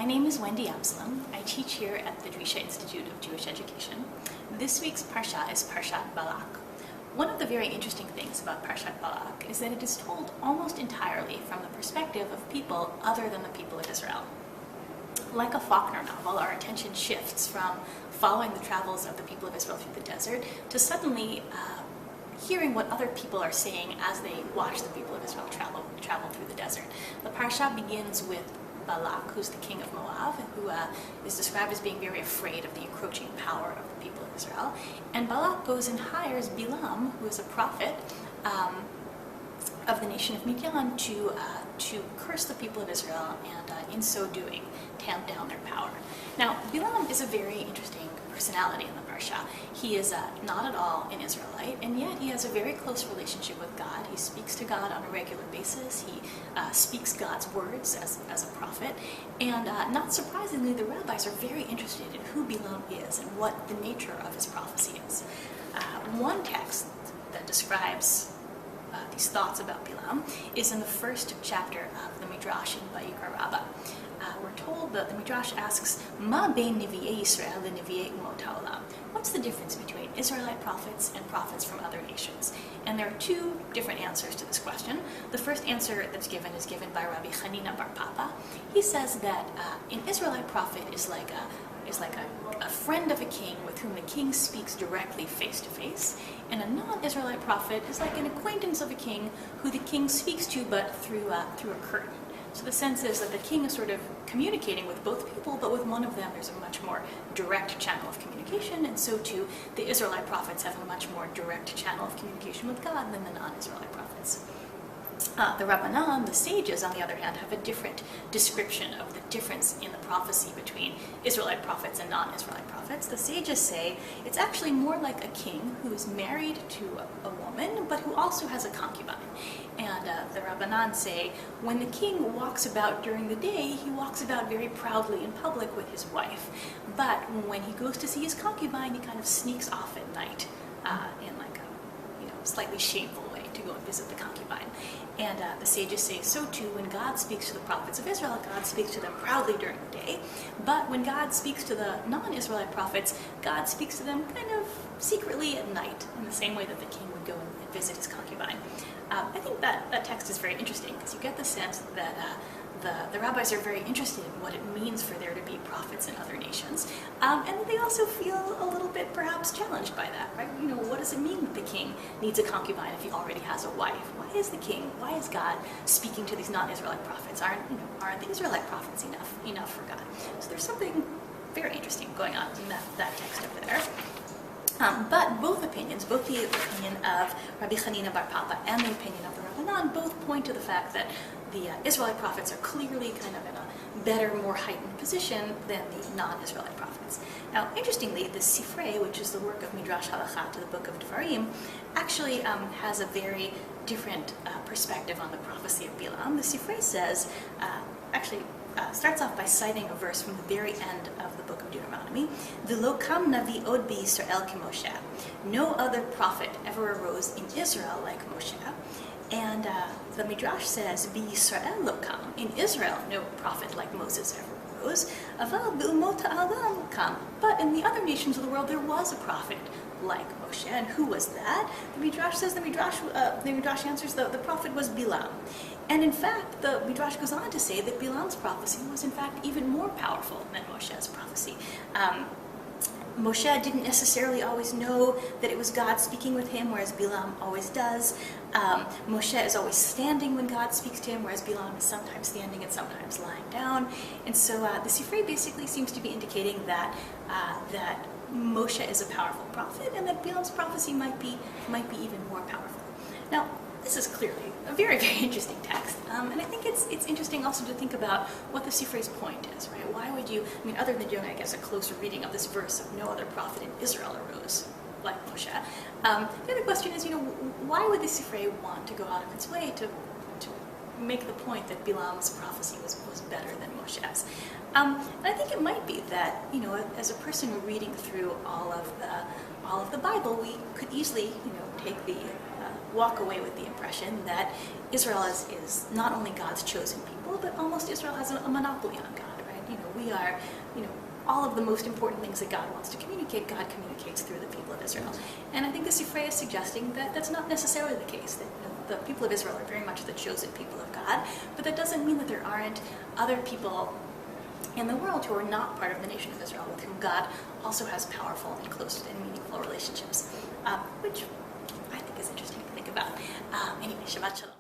My name is Wendy Amsellem. I teach here at the Drisha Institute of Jewish Education. This week's Parsha is Parashat Balak. One of the very interesting things about Parashat Balak is that it is told almost entirely from the perspective of people other than the people of Israel. Like a Faulkner novel, our attention shifts from following the travels of the people of Israel through the desert to suddenly hearing what other people are saying as they watch the people of Israel travel through the desert. The Parsha begins with Balak, who's the king of Moab, who is described as being very afraid of the encroaching power of the people of Israel. And Balak goes and hires Bilam, who is a prophet of the nation of Midian, to curse the people of Israel and in so doing tamp down their power. Now, Bilam is a very interesting personality in the Parsha. He is not at all an Israelite, and yet he has a very close relationship with God. He speaks to God on a regular basis. He speaks God's words as a prophet. And not surprisingly, the rabbis are very interested in who Bilam is and what the nature of his prophecy is. One text that describes these thoughts about Bilam is in the first chapter of the Midrash in Vayikra Rabbah. We're told that the Midrash asks, Ma bein Nevi'ei Yisrael and Nevi'ei Umot HaOlam? What's the difference between Israelite prophets and prophets from other nations? And there are two different answers to this question. The first answer that's given is given by Rabbi Chanina bar Papa. He says that an Israelite prophet is like a friend of a king with whom the king speaks directly face to face, and a non-Israelite prophet is like an acquaintance of a king who the king speaks to but through a curtain. So the sense is that the king is sort of communicating with both people, but with one of them there's a much more direct channel of communication, and so too the Israelite prophets have a much more direct channel of communication with God than the non-Israelite prophets. The Rabbanan, the sages, on the other hand, have a different description of the difference in the prophecy between Israelite prophets and non-Israelite prophets. The sages say it's actually more like a king who is married to a woman, but who also has a concubine. And the Rabbanan say when the king walks about during the day, he walks about very proudly in public with his wife. But when he goes to see his concubine, he kind of sneaks off at night in like a slightly shameful way to go and visit the concubine. And the sages say so too when God speaks to the prophets of Israel, God speaks to them proudly during the day. But when God speaks to the non-Israelite prophets, God speaks to them kind of secretly at night, in the same way that the king would go and visit his concubine. I think that text is very interesting because you get the sense that the rabbis are very interested in what it means for there to be prophets in other nations. And they also feel a little bit perhaps challenged by that, right? What does it mean that the king needs a concubine if he already has a wife? Why is God speaking to these non-Israelite prophets? Aren't the Israelite prophets enough for God? So there's something very interesting going on in that text over there. But both opinions, both the opinion of Rabbi Chanina bar Papa and the opinion of the Rabbanan, both point to the fact that the Israelite prophets are clearly kind of in a better, more heightened position than the non-Israelite prophets. Now, interestingly, the Sifrei, which is the work of Midrash Halakha to the book of Devarim, actually has a very different perspective on the prophecy of Bilam. The Sifrei says, starts off by citing a verse from the very end of the book of Deuteronomy, V'lo kam navi od b'Yisrael k'Moshe. No other prophet ever arose in Israel like Moshe. And the Midrash says, B'Yisrael lo kam. In Israel, no prophet like Moses ever arose. Aval b'umot ha'alam kam. But in the other nations of the world, there was a prophet like Moshe. And who was that? The Midrash says, the Midrash answers, the prophet was Bilam. And in fact, the Midrash goes on to say that Bilam's prophecy was in fact even more powerful than Moshe's prophecy. Moshe didn't necessarily always know that it was God speaking with him, whereas Bilam always does. Moshe is always standing when God speaks to him, whereas Bilam is sometimes standing and sometimes lying down. And so the Sifrei basically seems to be indicating that Moshe is a powerful prophet, and that Bilam's prophecy might be even more powerful. Now, this is clearly a very, very interesting text, and I think it's interesting also to think about what the Sifrei's point is, right? Why would you, other than doing, I guess, a closer reading of this verse of no other prophet in Israel arose like Moshe, the other question is, why would the Sifrei want to go out of its way to make the point that Bilam's prophecy was better than Moshe's? And I think it might be that, as a person reading through all of the Bible, we could easily, walk away with the impression that Israel is not only God's chosen people, but almost Israel has a monopoly on God, right? we are, all of the most important things that God wants to communicate, God communicates through the people of Israel. And I think the Sifrei is suggesting that that's not necessarily the case, that the people of Israel are very much the chosen people of God, but that doesn't mean that there aren't other people in the world who are not part of the nation of Israel, with whom God also has powerful and close and meaningful relationships, which I think is interesting to think about. Anyway, Shabbat Shalom.